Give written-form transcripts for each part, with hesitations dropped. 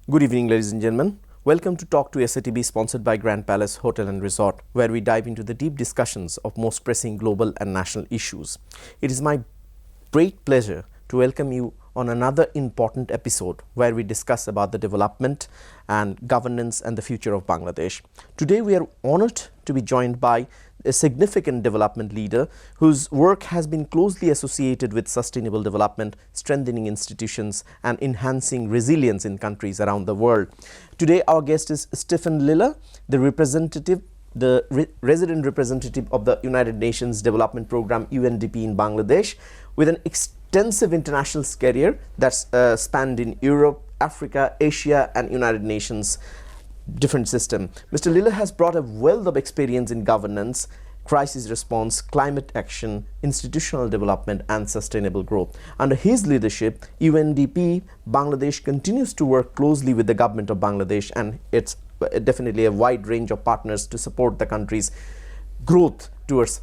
Good evening, ladies and gentlemen. Welcome to Talk to Satv, sponsored by Grand Palace Hotel and Resort, where we dive into the deep discussions of most pressing global and national issues. It is my great pleasure to welcome you on another important episode where we discuss about the development and governance and the future of Bangladesh. Today we are honored to be joined by a significant development leader whose work has been closely associated with sustainable development, strengthening institutions and enhancing resilience in countries around the world. Today our guest is Stefan Liller, the resident representative of the United Nations Development Programme UNDP in Bangladesh, with an extensive international career that's spanned in Europe, Africa, Asia and United Nations different system. Mr. Liller has brought a wealth of experience in governance, crisis response, climate action, institutional development and sustainable growth. Under his leadership, UNDP Bangladesh continues to work closely with the government of Bangladesh and it's definitely a wide range of partners to support the country's growth towards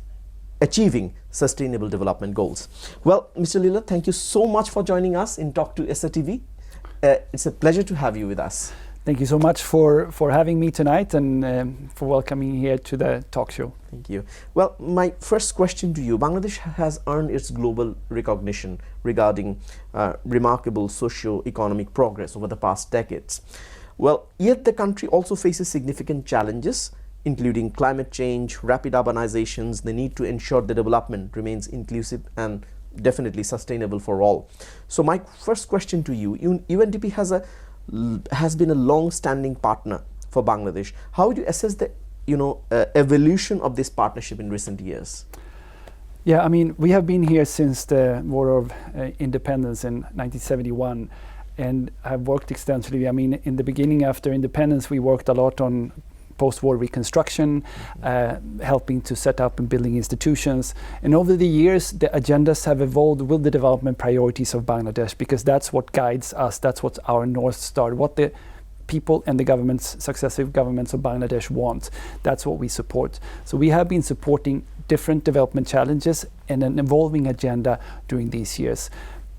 achieving sustainable development goals. Well, Mr. Liller, thank you so much for joining us in Talk to Satv. It's a pleasure to have you with us. Thank you so much for having me tonight and for welcoming here to the talk show. Thank you. Well, my first question to you, Bangladesh has earned its global recognition regarding remarkable socio-economic progress over the past decades. Well, yet the country also faces significant challenges, including climate change, rapid urbanizations, the need to ensure the development remains inclusive and definitely sustainable for all. So my first question to you, UNDP has been a long-standing partner for Bangladesh. How would you assess the evolution of this partnership in recent years? Yeah, I mean, we have been here since the War of Independence in 1971 and have worked extensively. I mean, in the beginning after independence, we worked a lot on post-war reconstruction, helping to set up and building institutions. And over the years, the agendas have evolved with the development priorities of Bangladesh, because that's what guides us, that's what our North Star, what the people and the governments, successive governments of Bangladesh want. That's what we support. So we have been supporting different development challenges and an evolving agenda during these years.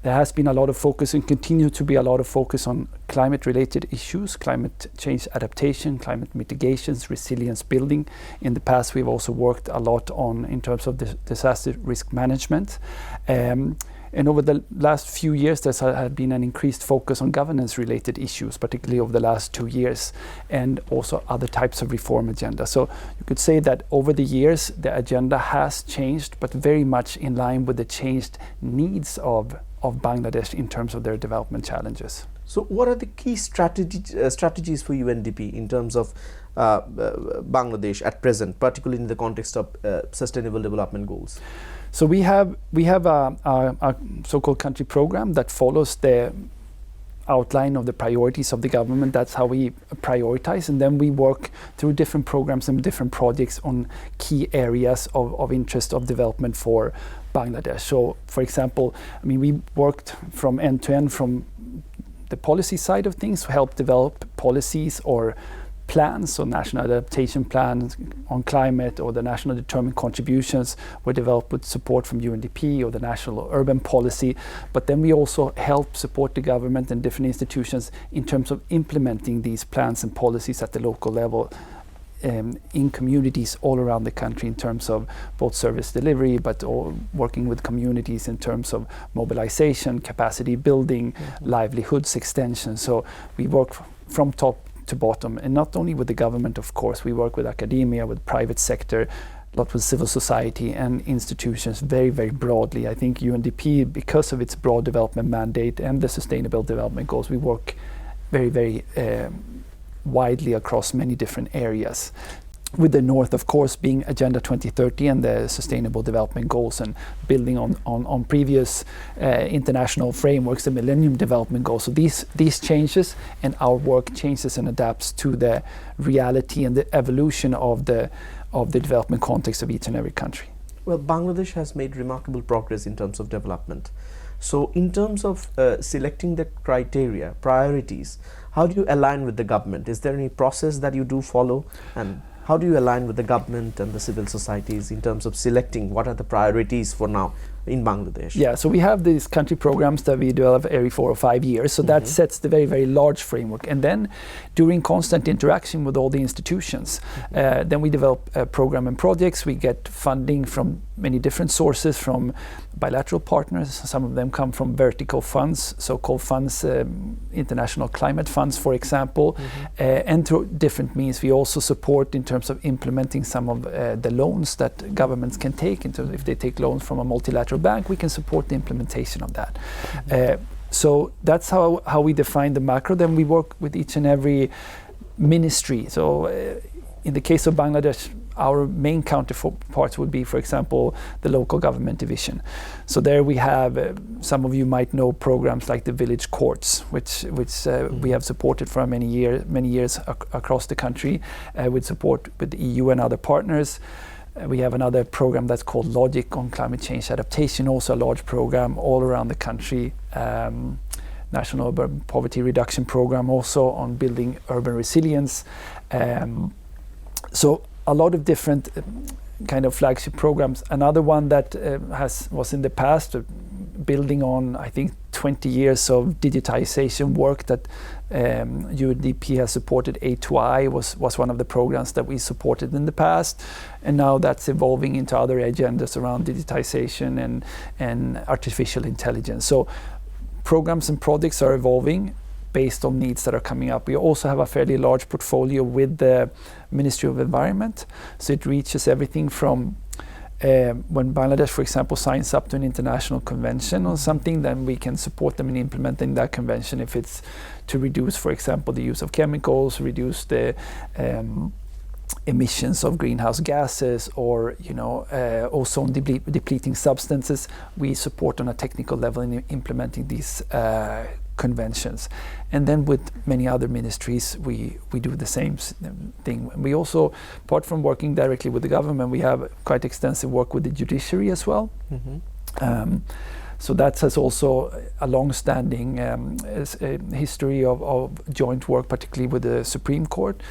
There has been a lot of focus and continue to be a lot of focus on climate-related issues, climate change adaptation, climate mitigations, resilience building. In the past, we've also worked a lot on in terms of disaster risk management. And over the last few years, there's had been an increased focus on governance-related issues, particularly over the last 2 years, and also other types of reform agenda. So you could say that over the years, the agenda has changed, but very much in line with the changed needs of Bangladesh in terms of their development challenges. So what are the key strategies for UNDP in terms of Bangladesh at present, particularly in the context of sustainable development goals? So we have a so-called country program that follows the outline of the priorities of the government. That's how we prioritize, and then we work through different programs and different projects on key areas of interest of development for Bangladesh. So, for example, I mean, we worked from end to end from the policy side of things to help develop policies or plans, so national adaptation plans on climate or the national determined contributions were developed with support from UNDP or the national urban policy. But then we also help support the government and different institutions in terms of implementing these plans and policies at the local level in communities all around the country in terms of both service delivery, but working with communities in terms of mobilization, capacity building, livelihoods extension. So we work from top to bottom, and not only with the government, of course, we work with academia, with private sector, a lot with civil society and institutions very, very broadly. I think UNDP, because of its broad development mandate and the sustainable development goals, we work very, very widely across many different areas. With the North, of course, being Agenda 2030 and the Sustainable Development Goals, and building on previous international frameworks, the Millennium Development Goals. So these changes and our work changes and adapts to the reality and the evolution of the development context of each and every country. Well, Bangladesh has made remarkable progress in terms of development. So in terms of selecting the criteria, priorities, how do you align with the government? Is there any process that you do follow? And how do you align with the government and the civil societies in terms of selecting what are the priorities for now in Bangladesh? Yeah, so we have these country programs that we develop every 4 or 5 years. So that sets the very, very large framework. And then during constant interaction with all the institutions, then we develop a program and projects. We get funding from many different sources, from bilateral partners. Some of them come from vertical funds, so-called funds, international climate funds, for example, and through different means. We also support in terms of implementing some of the loans that governments can take. In terms of if they take loans from a multilateral bank, we can support the implementation of that. So that's how we define the macro. Then we work with each and every ministry. So in the case of Bangladesh, our main counterparts would be, for example, the local government division. So there we have, some of you might know programs like the village courts, which we have supported for many years across the country, with support with the EU and other partners. We have another program that's called Logic on climate change adaptation, also a large program all around the country. National Urban Poverty Reduction Program also on building urban resilience. So a lot of different kind of flagship programs. Another one that was in the past, building on, I think, 20 years of digitization work that UNDP has supported. A2I was one of the programs that we supported in the past, and now that's evolving into other agendas around digitization and artificial intelligence. So programs and projects are evolving based on needs that are coming up. We also have a fairly large portfolio with the Ministry of Environment, so it reaches everything from when Bangladesh, for example, signs up to an international convention or something, then we can support them in implementing that convention if it's to reduce, for example, the use of chemicals, reduce the emissions of greenhouse gases, or ozone depleting substances. We support on a technical level in implementing these conventions. And then with many other ministries, we do the same thing. We also, apart from working directly with the government, we have quite extensive work with the judiciary as well. So that has also a long-standing history of joint work, particularly with the Supreme Court.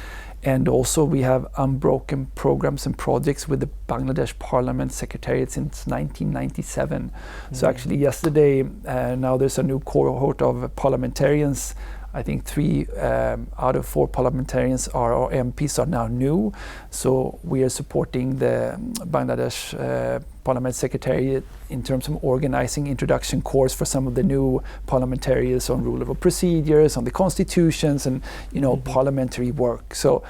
And also we have unbroken programs and projects with the Bangladesh Parliament Secretariat since 1997. So actually yesterday, now there's a new cohort of parliamentarians. I think 3 out of 4 parliamentarians or MPs are now new. So we are supporting the Bangladesh Parliament Secretariat in terms of organizing introduction course for some of the new parliamentarians on rule of procedures, on the constitutions, and parliamentary work. So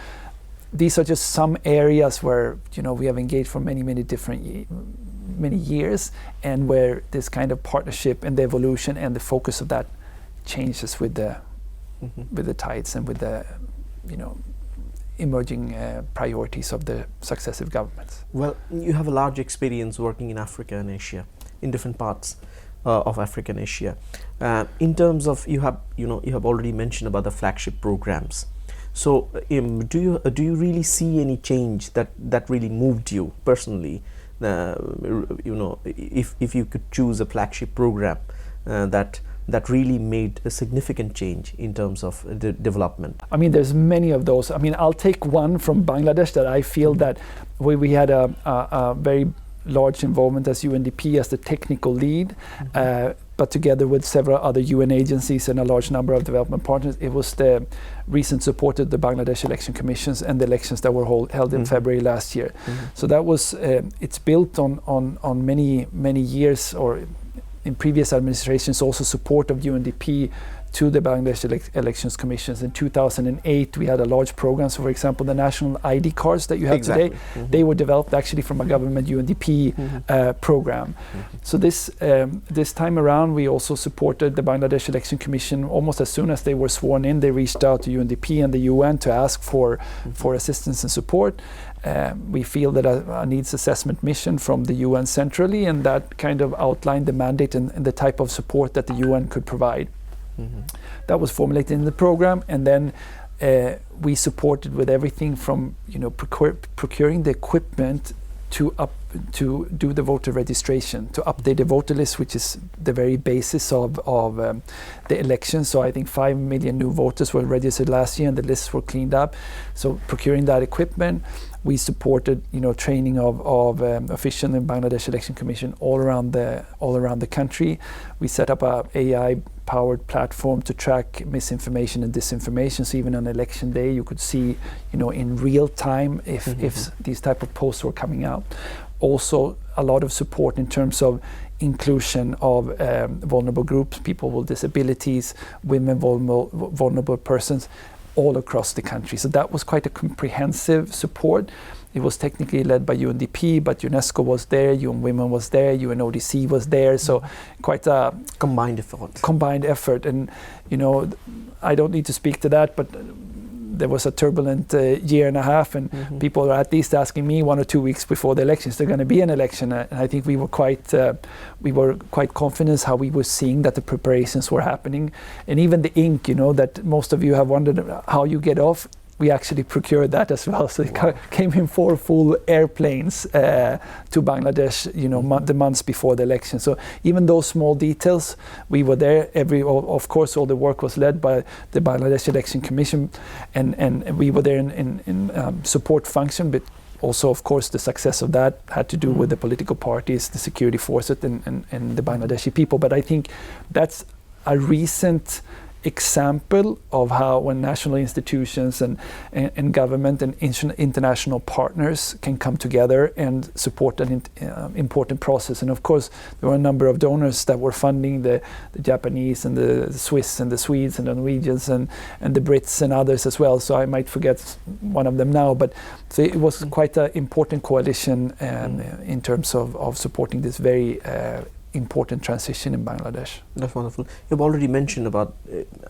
these are just some areas where we have engaged for many years, and where this kind of partnership and the evolution and the focus of that changes with the tides and with the emerging priorities of the successive governments. Well, you have a large experience working in Africa and Asia, in different parts of Africa and Asia. In terms of, you have already mentioned about the flagship programs. So do you really see any change that really moved you personally? If you could choose a flagship program that really made a significant change in terms of the development? I mean, there's many of those. I mean, I'll take one from Bangladesh that I feel that we had a very large involvement as UNDP as the technical lead, but together with several other UN agencies and a large number of development partners. It was the recent support of the Bangladesh election commissions and the elections that were held in February last year. So that was, it's built on many years, or in previous administrations, also support of UNDP to the Bangladesh elections commissions. In 2008, we had a large program. So, for example, the national ID cards that you have today, they were developed actually from a government UNDP program. So this time around, we also supported the Bangladesh election commission almost as soon as they were sworn in. They reached out to UNDP and the UN to ask for assistance and support. We feel that a needs assessment mission from the UN centrally, and that kind of outlined the mandate and the type of support that the UN could provide. That was formulated in the program, and then we supported with everything from procuring the equipment to do the voter registration, to update the voter list, which is the very basis of the election. So I think 5 million new voters were registered last year, and the lists were cleaned up. So procuring that equipment. We supported, training of officials in Bangladesh Election Commission all around the country. We set up a AI-powered platform to track misinformation and disinformation. So even on election day, you could see, in real time if these type of posts were coming out. Also, a lot of support in terms of inclusion of vulnerable groups, people with disabilities, women, vulnerable persons, all across the country. So that was quite a comprehensive support. It was technically led by UNDP, but UNESCO was there, UN Women was there, UNODC was there. So quite a combined effort. And I don't need to speak to that, but there was a turbulent year and a half, and people are at least asking me 1 or 2 weeks before the elections, is there going to be an election? And I think we were quite confident how we were seeing that the preparations were happening. And even the ink, that most of you have wondered how you get off, we actually procured that as well. So it came in 4 full airplanes to Bangladesh, the months before the election. So even those small details, we were there. Of course, all the work was led by the Bangladesh Election Commission, and we were there in support function. But also, of course, the success of that had to do with the political parties, the security forces, and the Bangladeshi people. But I think that's a recent example of how when national institutions and government and international partners can come together and support an important process. And of course, there were a number of donors that were funding the Japanese and the Swiss and the Swedes and the Norwegians and the Brits and others as well. So I might forget one of them now, but so it was quite an important coalition in terms of supporting this very important transition in Bangladesh. That's wonderful. You've already mentioned about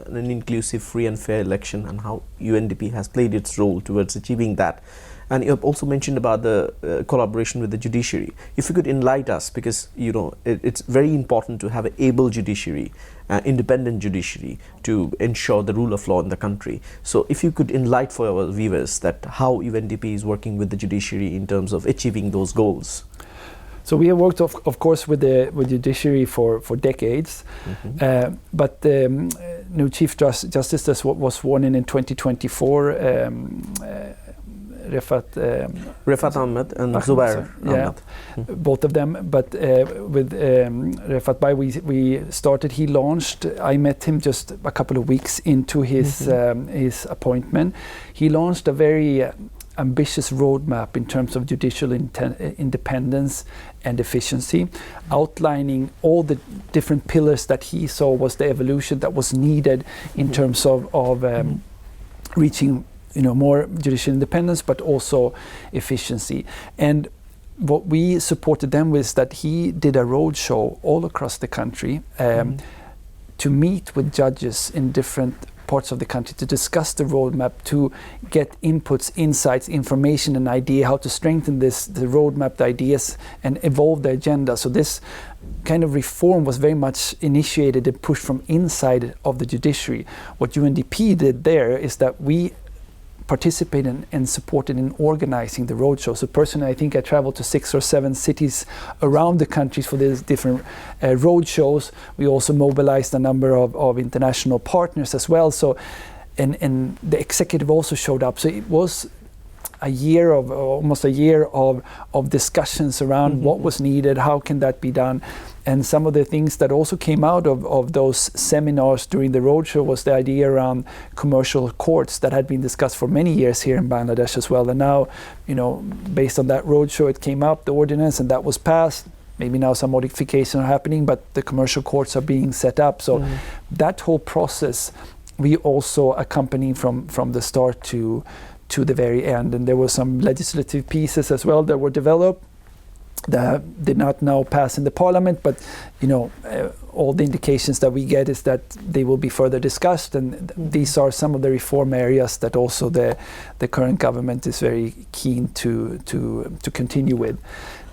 an inclusive, free and fair election and how UNDP has played its role towards achieving that. And you have also mentioned about the collaboration with the judiciary. If you could enlighten us, because it's very important to have an able judiciary, independent judiciary, to ensure the rule of law in the country. So if you could enlighten for our viewers that how UNDP is working with the judiciary in terms of achieving those goals. So we have worked, of course, with the judiciary for decades, but the new Chief Justice that was sworn in 2024, Refat Ahmed and Zubair Ahmed. Both of them. But with Refat Bhai, we started. He launched. I met him just a couple of weeks into his appointment. He launched a very ambitious roadmap in terms of judicial independence and efficiency, outlining all the different pillars that he saw was the evolution that was needed in terms of reaching more judicial independence, but also efficiency. And what we supported them with is that he did a roadshow all across the country to meet with judges in different parts of the country to discuss the roadmap, to get inputs, insights, information, and idea how to strengthen the roadmap, the ideas, and evolve the agenda. So this kind of reform was very much initiated and pushed from inside of the judiciary. What UNDP did there is that we participated and supported in organizing the roadshow. So personally, I think I traveled to 6 or 7 cities around the country for these different roadshows. We also mobilized a number of international partners as well. So, and the executive also showed up. So it was almost a year of discussions around what was needed, how can that be done. And some of the things that also came out of those seminars during the roadshow was the idea around commercial courts that had been discussed for many years here in Bangladesh as well. And now, based on that roadshow, it came up, the ordinance, and that was passed. Maybe now some modifications are happening, but the commercial courts are being set up. So that whole process, we also accompanied from the start to the very end. And there were some legislative pieces as well that were developed that did not now pass in the parliament, but all the indications that we get is that they will be further discussed, and these are some of the reform areas that also the current government is very keen to continue with.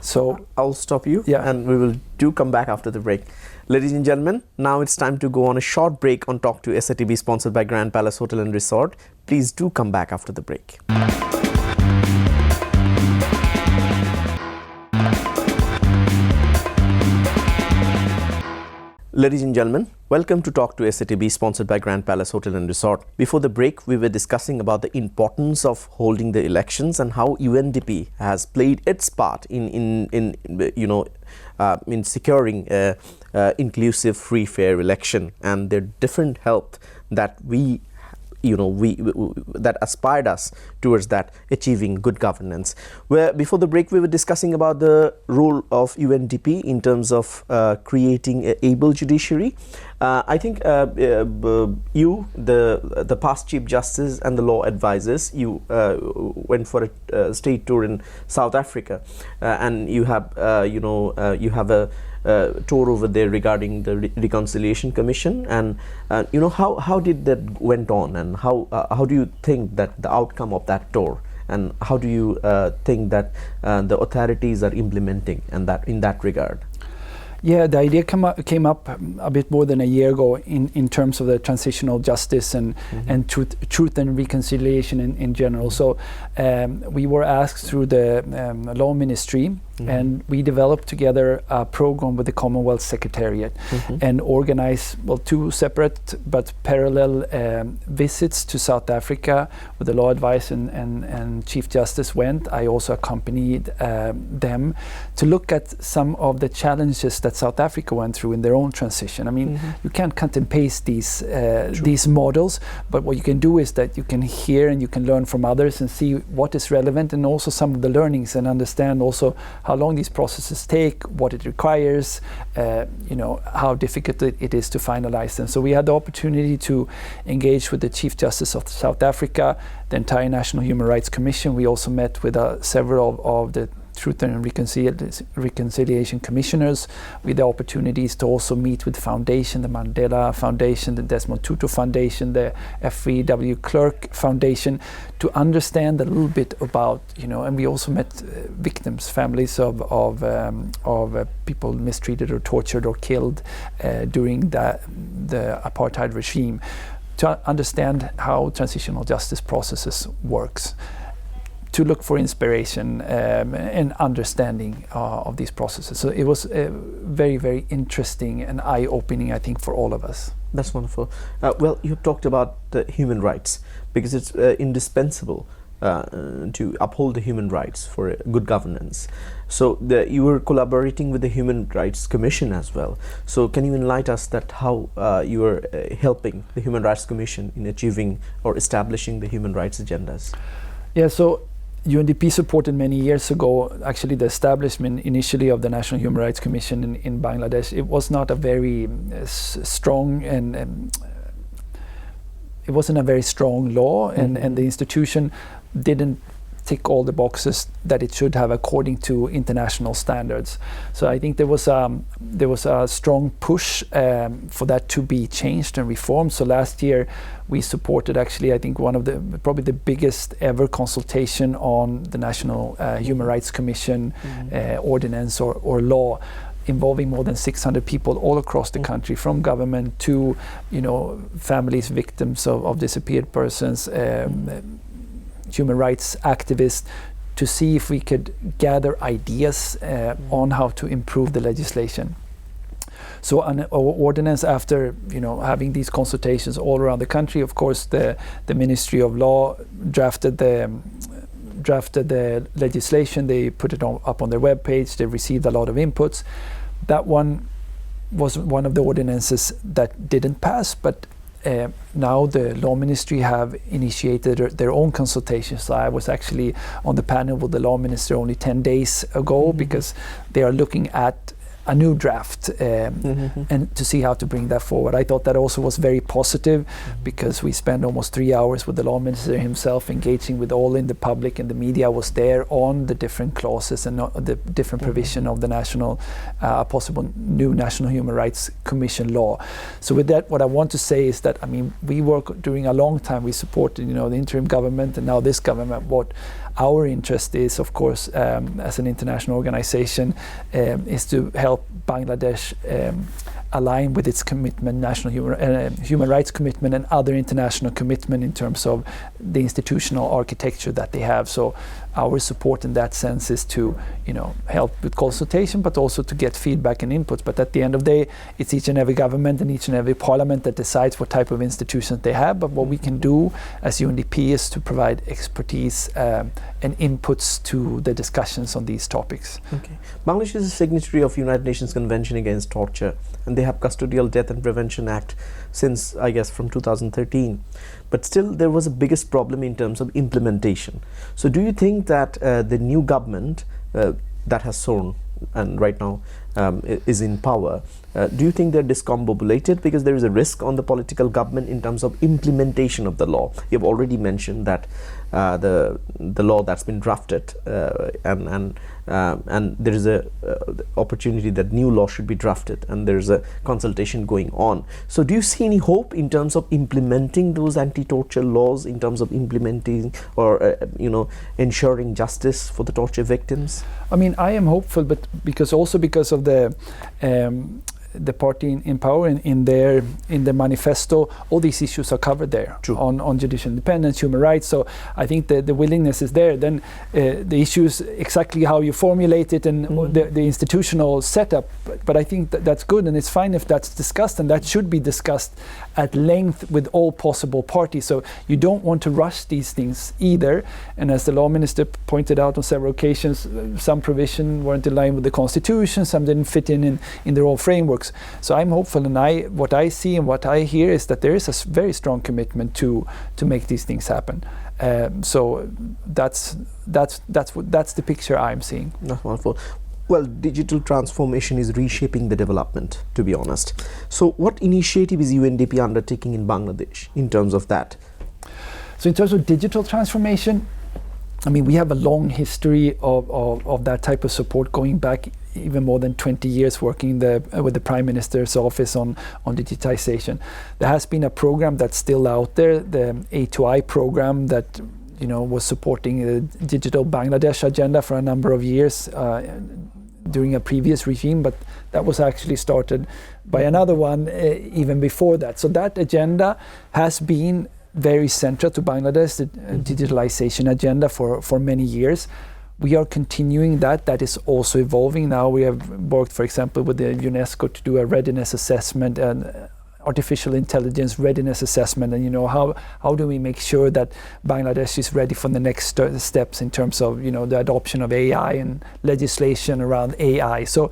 So I'll stop you, and we will come back after the break. Ladies and gentlemen, now it's time to go on a short break on Talk to Satv, sponsored by Grand Palace Hotel and Resort. Please do come back after the break. Ladies and gentlemen, welcome to Talk to Satv, sponsored by Grand Palace Hotel and Resort. Before the break, we were discussing about the importance of holding the elections and how UNDP has played its part in securing inclusive, free, fair election, and their different help that we that aspired us towards that achieving good governance. Where before the break we were discussing about the role of UNDP in terms of creating an able judiciary. I think you, the past Chief Justice and the law advisors, you went for a state tour in South Africa, and you have a tour over there regarding the Reconciliation Commission, and how did that went on, and how do you think that the outcome of that tour, and how do you think that the authorities are implementing and that in that regard? Yeah, the idea came up a bit more than a year ago in terms of the transitional justice and truth and reconciliation in general. So we were asked through the law ministry, and we developed together a program with the Commonwealth Secretariat and organized two separate but parallel visits to South Africa with the law advice and Chief Justice went. I also accompanied them to look at some of the challenges that South Africa went through in their own transition. I mean, you can't cut and paste these models, but what you can do is that you can hear and you can learn from others and see what is relevant, and also some of the learnings, and understand also how long these processes take, what it requires, how difficult it is to finalize them. So we had the opportunity to engage with the Chief Justice of South Africa, the entire National Human Rights Commission. We also met with several of the Truth and Reconciliation Commissioners, with the opportunities to also meet with the Foundation, the Mandela Foundation, the Desmond Tutu Foundation, the F.E.W. Clerk Foundation, to understand a little bit about, and we also met victims, families of people mistreated or tortured or killed during the apartheid regime, to understand how transitional justice processes works, to look for inspiration and understanding of these processes. So it was very, very interesting and eye-opening, I think, for all of us. That's wonderful. Well, you talked about the human rights, because it's indispensable to uphold the human rights for good governance. So you were collaborating with the Human Rights Commission as well. So can you enlighten us that how you were helping the Human Rights Commission in achieving or establishing the human rights agendas? Yeah, so UNDP supported many years ago actually the establishment initially of the National Human Rights Commission in Bangladesh. It was not a very strong and it wasn't a very strong law, and the institution didn't tick all the boxes that it should have according to international standards. So I think there was a strong push for that to be changed and reformed. So last year we supported, actually, I think probably the biggest ever consultation on the National Human Rights Commission ordinance or law, involving more than 600 people all across the country, from government to families, victims of disappeared persons, human rights activists, to see if we could gather ideas on how to improve the legislation. So an ordinance, after having these consultations all around the country, of course the Ministry of Law drafted the legislation. They put it up on their webpage. They received a lot of inputs. That one was one of the ordinances that didn't pass, but now the law ministry have initiated their own consultations. So I was actually on the panel with the law minister only 10 days ago, because they are looking at a new draft and to see how to bring that forward. I thought that also was very positive, because we spent almost 3 hours with the law minister himself, engaging with all in the public, and the media was there on the different clauses and the different provision of the possible new National Human Rights Commission law. So with that, what I want to say is that, we work during a long time. We supported the interim government and now this government. What our interest is, of course, as an international organization, is to help Bangladesh align with its commitment, national human rights commitment, and other international commitment in terms of the institutional architecture that they have. So our support in that sense is to, help with consultation, but also to get feedback and inputs. But at the end of the day, it's each and every government and each and every parliament that decides what type of institutions they have. But what we can do as UNDP is to provide expertise and inputs to the discussions on these topics. Okay. Bangladesh is a signatory of United Nations Convention Against Torture, and they have Custodial Death and Prevention Act since, I guess, from 2013. But still, there was a biggest problem in terms of implementation. So do you think that the new government that has sworn and right now is in power, do you think they're discombobulated because there is a risk on the political government in terms of implementation of the law? You've already mentioned that the law that's been drafted and there is a opportunity that new law should be drafted, and there is a consultation going on. So do you see any hope in terms of implementing those anti-torture laws, in terms of implementing or ensuring justice for the torture victims? I mean, I am hopeful, but because of the party in power in their manifesto, all these issues are covered there. True. on judicial independence, human rights. So I think the willingness is there. Then the issues, exactly how you formulate it and the institutional setup. But I think that's good, and it's fine if that's discussed, and that should be discussed at length with all possible parties. So you don't want to rush these things either. And as the law minister pointed out on several occasions, some provisions weren't in line with the constitution, some didn't fit in their own frameworks. So I'm hopeful, and what I see and what I hear is that there is a very strong commitment to make these things happen. So that's the picture I'm seeing. That's wonderful. Well, digital transformation is reshaping the development, to be honest. So what initiative is UNDP undertaking in Bangladesh in terms of that? So in terms of digital transformation, I mean, we have a long history of that type of support, going back even more than 20 years working with the Prime Minister's office on digitization. There has been a program that's still out there, the A2I program, that was supporting the digital Bangladesh agenda for a number of years during a previous regime, but that was actually started by another one even before that. So that agenda has been very central to Bangladesh, the digitalization agenda for many years. We are continuing that. That is also evolving now. We have worked, for example, with the UNESCO to do a readiness assessment and artificial intelligence readiness assessment, and how do we make sure that Bangladesh is ready for the next steps in terms of the adoption of AI and legislation around AI. So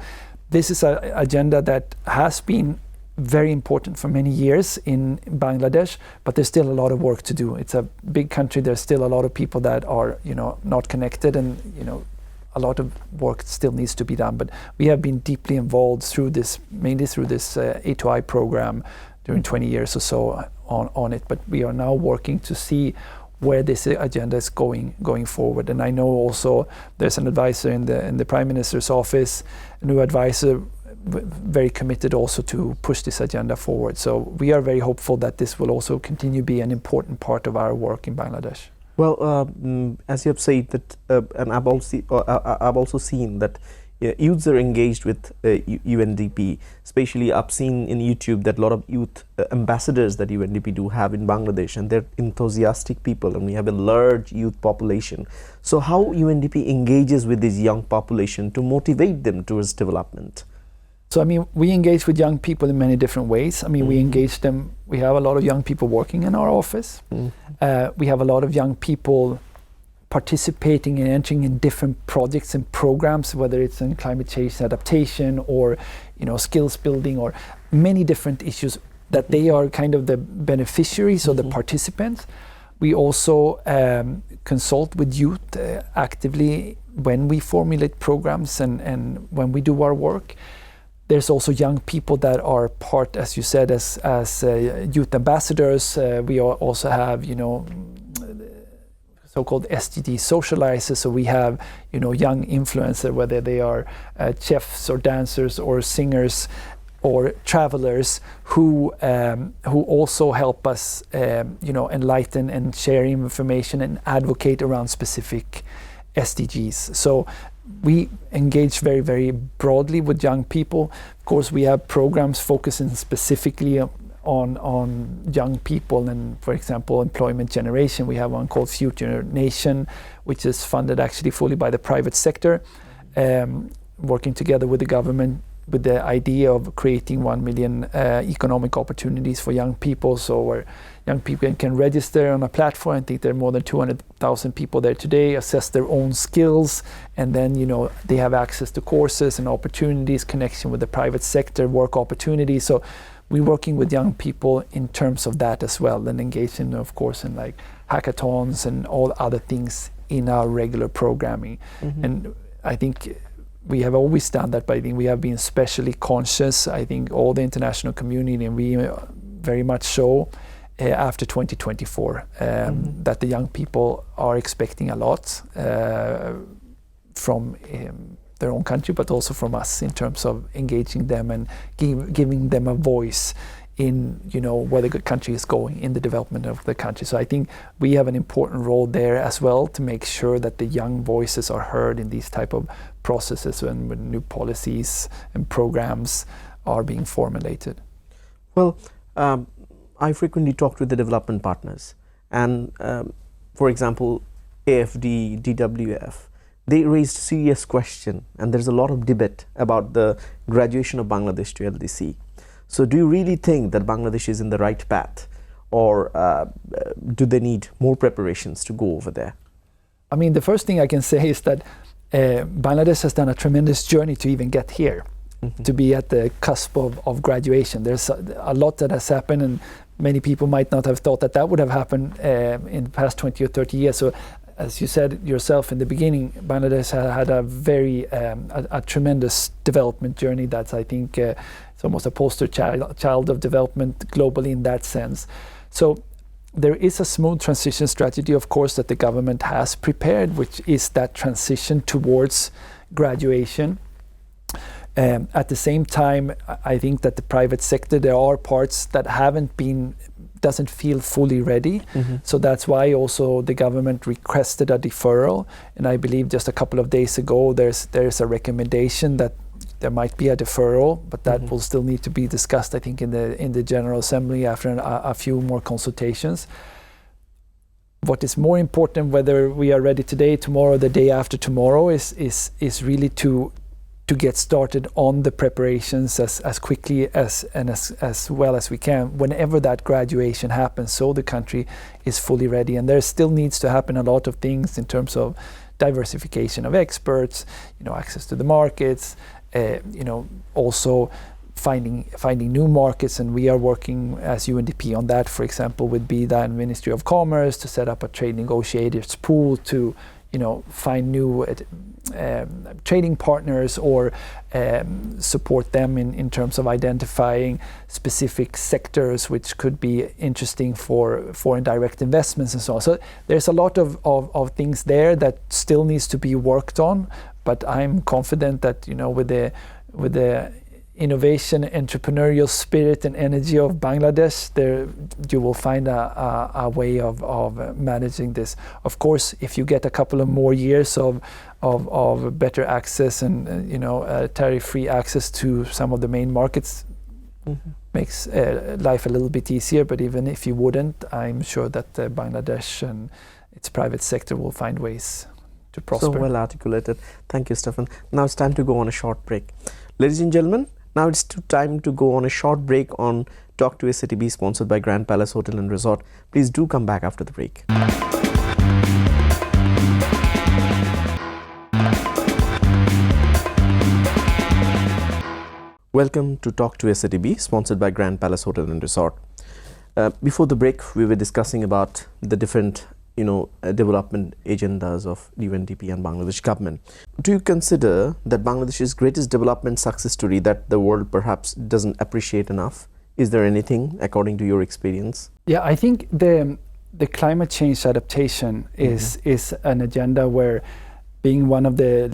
this is an agenda that has been very important for many years in Bangladesh, but there's still a lot of work to do. It's a big country. There's still a lot of people that are not connected, and a lot of work still needs to be done. But we have been deeply involved mainly through this A2I program during 20 years or so on it. But we are now working to see where this agenda is going forward. And I know also there's an advisor in the Prime Minister's office, a new advisor, very committed also to push this agenda forward. So we are very hopeful that this will also continue to be an important part of our work in Bangladesh. Well, as you have said that, and I've also seen that youths are engaged with UNDP. Especially, I've seen in YouTube that a lot of youth ambassadors that UNDP do have in Bangladesh, and they're enthusiastic people, and we have a large youth population. So how UNDP engages with this young population to motivate them towards development? So, I mean, we engage with young people in many different ways. I mean, we engage them. We have a lot of young people working in our office. We have a lot of young people participating and entering in different projects and programs, whether it's in climate change adaptation or, skills building, or many different issues that they are kind of the beneficiaries or the participants. We also consult with youth actively when we formulate programs and when we do our work. There's also young people that are part, as you said, as youth ambassadors. We also have, so-called SDG socializers. So we have, young influencers, whether they are chefs or dancers or singers or travelers, who also help us, enlighten and share information and advocate around specific SDGs. So we engage very, very broadly with young people. Of course, we have programs focusing specifically on young people and, for example, employment generation. We have one called Future Nation, which is funded actually fully by the private sector, working together with the government with the idea of creating 1 million economic opportunities for young people. So where young people can register on a platform. I think there are more than 200,000 people there today, assess their own skills, and then they have access to courses and opportunities, connection with the private sector, work opportunities. So we're working with young people in terms of that as well, and engaging, of course, in like hackathons and all other things in our regular programming. And I think we have always done that, but I think we have been especially conscious. I think all the international community, and we very much so after 2024, that the young people are expecting a lot from their own country, but also from us in terms of engaging them and giving them a voice in where the country is going in the development of the country. So I think we have an important role there as well to make sure that the young voices are heard in these type of processes and when new policies and programs are being formulated. Well, I frequently talk with the development partners, and for example, AFD, DWF, they raised serious question, and there's a lot of debate about the graduation of Bangladesh to LDC. So do you really think that Bangladesh is in the right path, or do they need more preparations to go over there? I mean, the first thing I can say is that Bangladesh has done a tremendous journey to even get here, to be at the cusp of graduation. There's a lot that has happened, and many people might not have thought that would have happened in the past 20 or 30 years. So as you said yourself in the beginning, Bangladesh had a very a tremendous development journey that's, I think, it's almost a poster child of development globally in that sense. So there is a smooth transition strategy, of course, that the government has prepared, which is that transition towards graduation. At the same time, I think that the private sector, there are parts that doesn't feel fully ready. So that's why also the government requested a deferral. And I believe just a couple of days ago, there's a recommendation that there might be a deferral, but that will still need to be discussed, I think, in the General Assembly after a few more consultations. What is more important, whether we are ready today, tomorrow, the day after tomorrow, is really to get started on the preparations as quickly as well as we can whenever that graduation happens, so the country is fully ready. And there still needs to happen a lot of things in terms of diversification of experts, access to the markets, also finding new markets, and we are working as UNDP on that, for example, with BIDA and Ministry of Commerce to set up a trade negotiators pool to find new trading partners or support them in terms of identifying specific sectors which could be interesting for foreign direct investments and so on. So there's a lot of things there that still needs to be worked on, but I'm confident that with the innovation, entrepreneurial spirit and energy of Bangladesh, there you will find a way of managing this. Of course, if you get a couple of more years of better access and tariff-free access to some of the main markets, makes life a little bit easier. But even if you wouldn't, I'm sure that Bangladesh and its private sector will find ways to prosper. So well articulated. Thank you, Stefan. Now it's time to go on a short break. Ladies and gentlemen, now it's time to go on a short break on Talk to Satv, sponsored by Grand Palace Hotel and Resort. Please do come back after the break. Welcome to Talk to Satv, sponsored by Grand Palace Hotel and Resort. Before the break, we were discussing about the different development agendas of UNDP and Bangladesh government. Do you consider that Bangladesh's greatest development success story that the world perhaps doesn't appreciate enough? Is there anything according to your experience? Yeah, I think the climate change adaptation is an agenda where, being one of the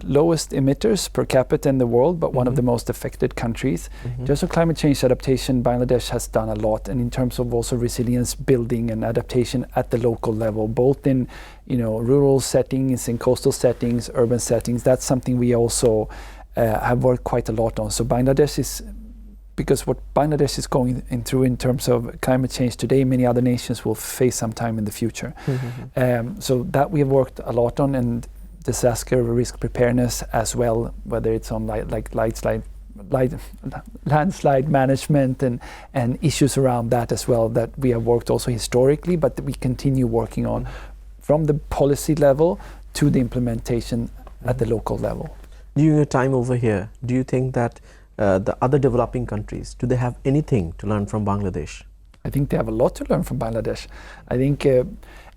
lowest emitters per capita in the world, but one of the most affected countries. In terms of climate change adaptation, Bangladesh has done a lot, and in terms of also resilience building and adaptation at the local level, both in rural settings, in coastal settings, urban settings. That's something we also have worked quite a lot on. So Bangladesh is because what Bangladesh is going through in terms of climate change today, many other nations will face sometime in the future. So that we have worked a lot on, and disaster risk preparedness as well, whether it's on landslide management and issues around that as well, that we have worked also historically, but that we continue working on from the policy level to the implementation at the local level. During your time over here, do you think that the other developing countries, do they have anything to learn from Bangladesh? I think they have a lot to learn from Bangladesh. I think,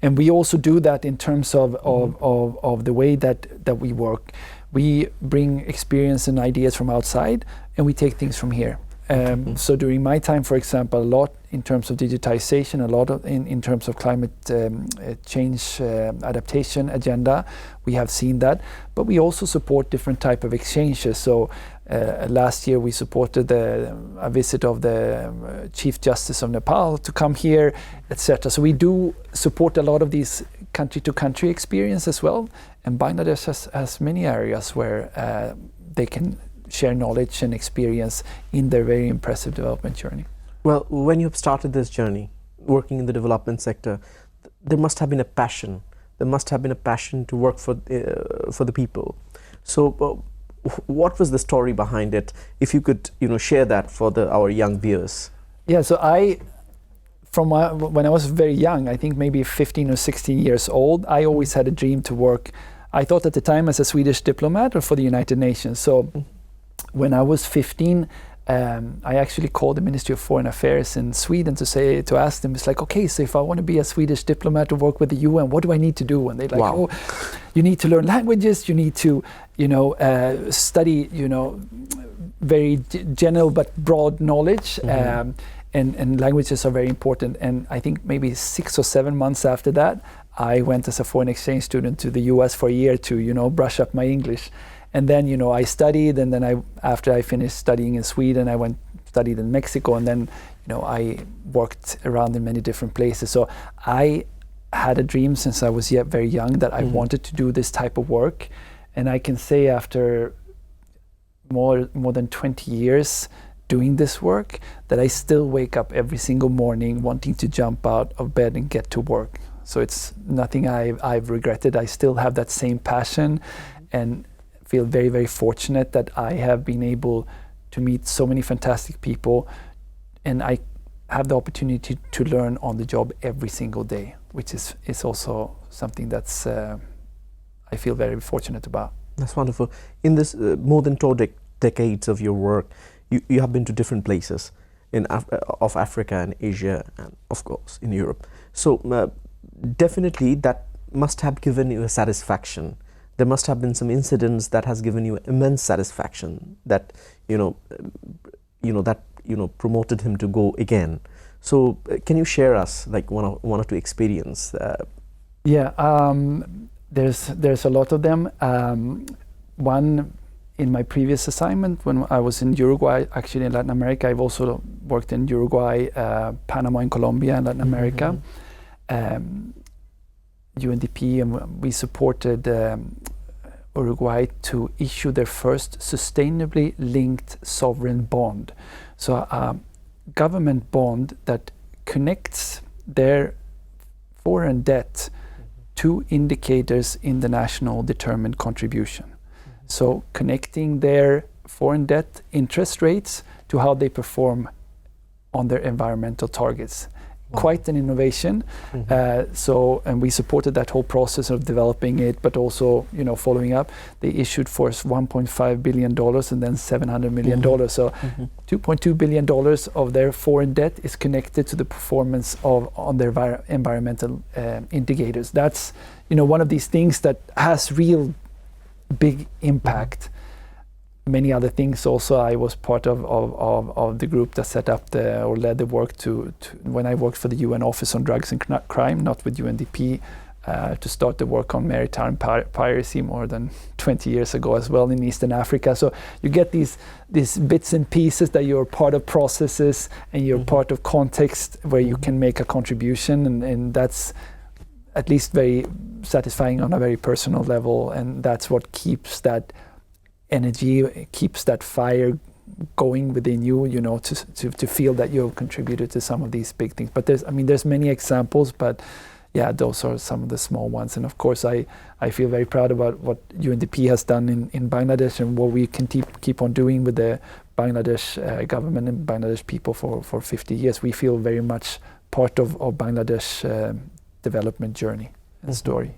and we also do that in terms of the way that we work. We bring experience and ideas from outside, and we take things from here. So during my time, for example, a lot in terms of digitization, a lot of in terms of climate change adaptation agenda, we have seen that. But we also support different type of exchanges. So last year we supported a visit of the Chief Justice of Nepal to come here, etc. So we do support a lot of these country-to-country experience as well. And Bangladesh has many areas where they can share knowledge and experience in their very impressive development journey. Well, when you have started this journey, working in the development sector, there must have been a passion. There must have been a passion to work for the people. So, what was the story behind it? If you could, share that for our young viewers. Yeah. So when I was very young, I think maybe 15 or 16 years old, I always had a dream to work. I thought at the time as a Swedish diplomat or for the United Nations. So when I was 15, I actually called the Ministry of Foreign Affairs in Sweden to ask them, it's like, okay, so if I want to be a Swedish diplomat to work with the UN, what do I need to do? And they're like, wow. Oh, you need to learn languages, you need to, study, very general but broad knowledge. And languages are very important. And I think maybe 6 or 7 months after that, I went as a foreign exchange student to the US for a year to, brush up my English. And then, I studied, and then after I finished studying in Sweden, I studied in Mexico, and then, I worked around in many different places. So I had a dream since I was yet very young that I wanted to do this type of work. And I can say after more than 20 years doing this work, that I still wake up every single morning wanting to jump out of bed and get to work. So it's nothing I've regretted. I still have that same passion, and feel very, very fortunate that I have been able to meet so many fantastic people, and I have the opportunity to learn on the job every single day, which is also something that's I feel very fortunate about. That's wonderful. In this more than 2 decades of your work, you have been to different places of Africa and Asia, and of course in Europe. So definitely that must have given you a satisfaction. There must have been some incidents that has given you immense satisfaction that promoted him to go again. So can you share us like one or two experience? There's a lot of them. One in my previous assignment when I was in Uruguay, actually in Latin America. I've also worked in Uruguay, Panama, and Colombia in Latin America. UNDP, and we supported Uruguay to issue their first sustainably linked sovereign bond. So a government bond that connects their foreign debt to indicators in the national determined contribution. So connecting their foreign debt interest rates to how they perform on their environmental targets. Wow. Quite an innovation. And we supported that whole process of developing it, but also, following up. They issued for us $1.5 billion and then $700 million. So $2.2 billion of their foreign debt is connected to the performance on their environmental indicators. That's, one of these things that has real big impact. Many other things also. I was part of the group that set up or led the work to when I worked for the UN Office on Drugs and Crime, not with UNDP, to start the work on maritime piracy more than 20 years ago as well in Eastern Africa. So you get these bits and pieces that you're part of processes and you're part of context where you can make a contribution, and that's at least very satisfying on a very personal level, and that's what keeps that energy, keeps that fire going within you, to feel that you have contributed to some of these big things. But there's many examples, but yeah, those are some of the small ones. And of course, I feel very proud about what UNDP has done in Bangladesh and what we can keep on doing with the Bangladesh government and Bangladesh people for 50 years. We feel very much part of Bangladesh development journey and story.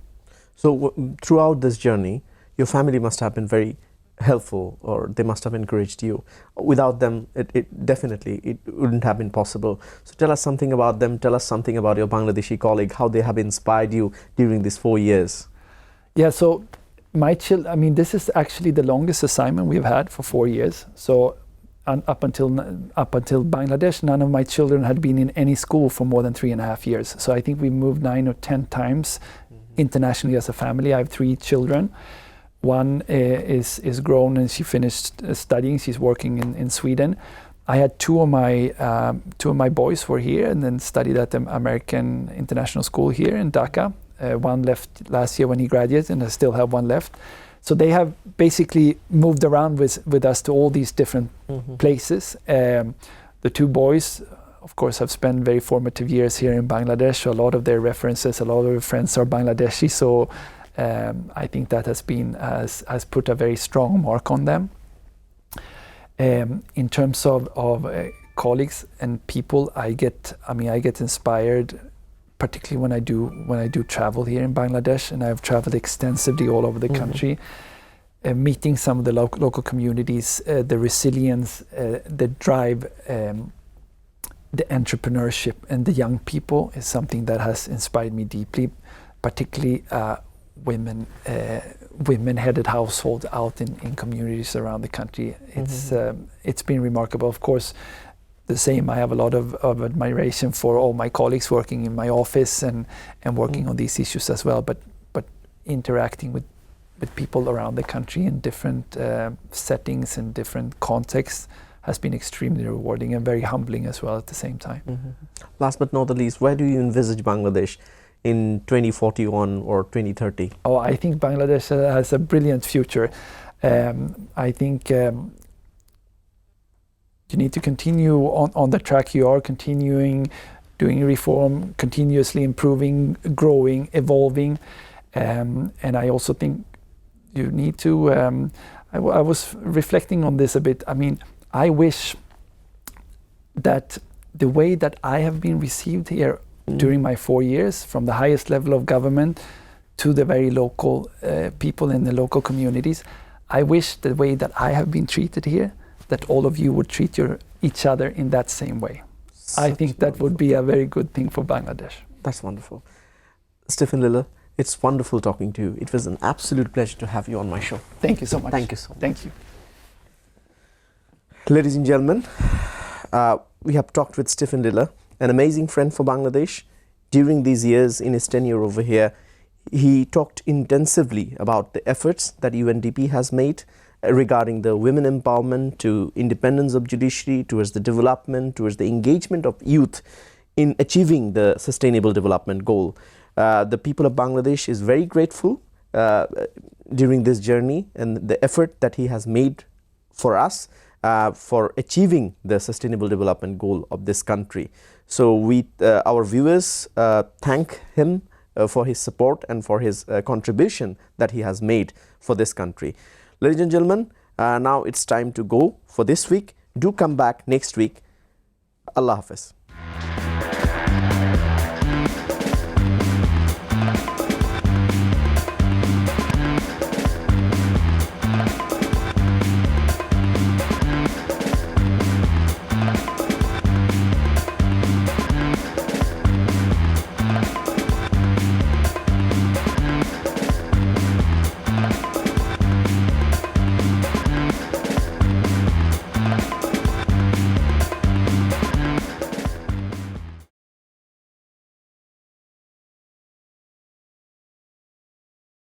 So throughout this journey, your family must have been very helpful, or they must have encouraged you. Without them, it definitely wouldn't have been possible. So tell us something about them. Tell us something about your Bangladeshi colleague, how they have inspired you during these 4 years. Yeah, so this is actually the longest assignment we've had for 4 years. So up until Bangladesh, none of my children had been in any school for more than 3.5 years. So I think we moved 9 or 10 times internationally as a family. I have 3 children. One is grown and she finished studying. She's working in Sweden. I had two of my boys were here and then studied at the American International School here in Dhaka. One left last year when he graduated, and I still have one left. So they have basically moved around with us to all these different places. The 2 boys, of course, have spent very formative years here in Bangladesh. So a lot of their references, a lot of their friends are Bangladeshi. So I think that has put a very strong mark on them. In terms of colleagues and people, I get inspired, particularly when I do travel here in Bangladesh, and I've traveled extensively all over the country, meeting some of the local communities, the resilience, the drive, the entrepreneurship, and the young people is something that has inspired me deeply, particularly women-headed households out in communities around the country. It's been remarkable. Of course, the same. I have a lot of admiration for all my colleagues working in my office and working on these issues as well. But interacting with people around the country in different settings and different contexts has been extremely rewarding and very humbling as well at the same time. Last but not the least, where do you envisage Bangladesh in 2041 or 2030? Oh, I think Bangladesh has a brilliant future. I think you need to continue on the track you are, continuing doing reform, continuously improving, growing, evolving. And I also think you need to, I was reflecting on this a bit. I wish that the way that I have been received here during my 4 years, from the highest level of government to the very local people in the local communities, I wish the way that I have been treated here, that all of you would treat each other in that same way. I think that would be a very good thing for Bangladesh. That's wonderful. Stefan Liller, it's wonderful talking to you. It was an absolute pleasure to have you on my show. Thank you so much. Thank you so much. Thank you. Ladies and gentlemen, we have talked with Stefan Liller, an amazing friend for Bangladesh. During these years in his tenure over here, he talked intensively about the efforts that UNDP has made regarding the women empowerment, to independence of judiciary, towards the development, towards the engagement of youth in achieving the sustainable development goal. The people of Bangladesh is very grateful during this journey and the effort that he has made for us for achieving the sustainable development goal of this country. So our viewers thank him for his support and for his contribution that he has made for this country. Ladies and gentlemen, now it's time to go for this week. Do come back next week. Allah Hafiz.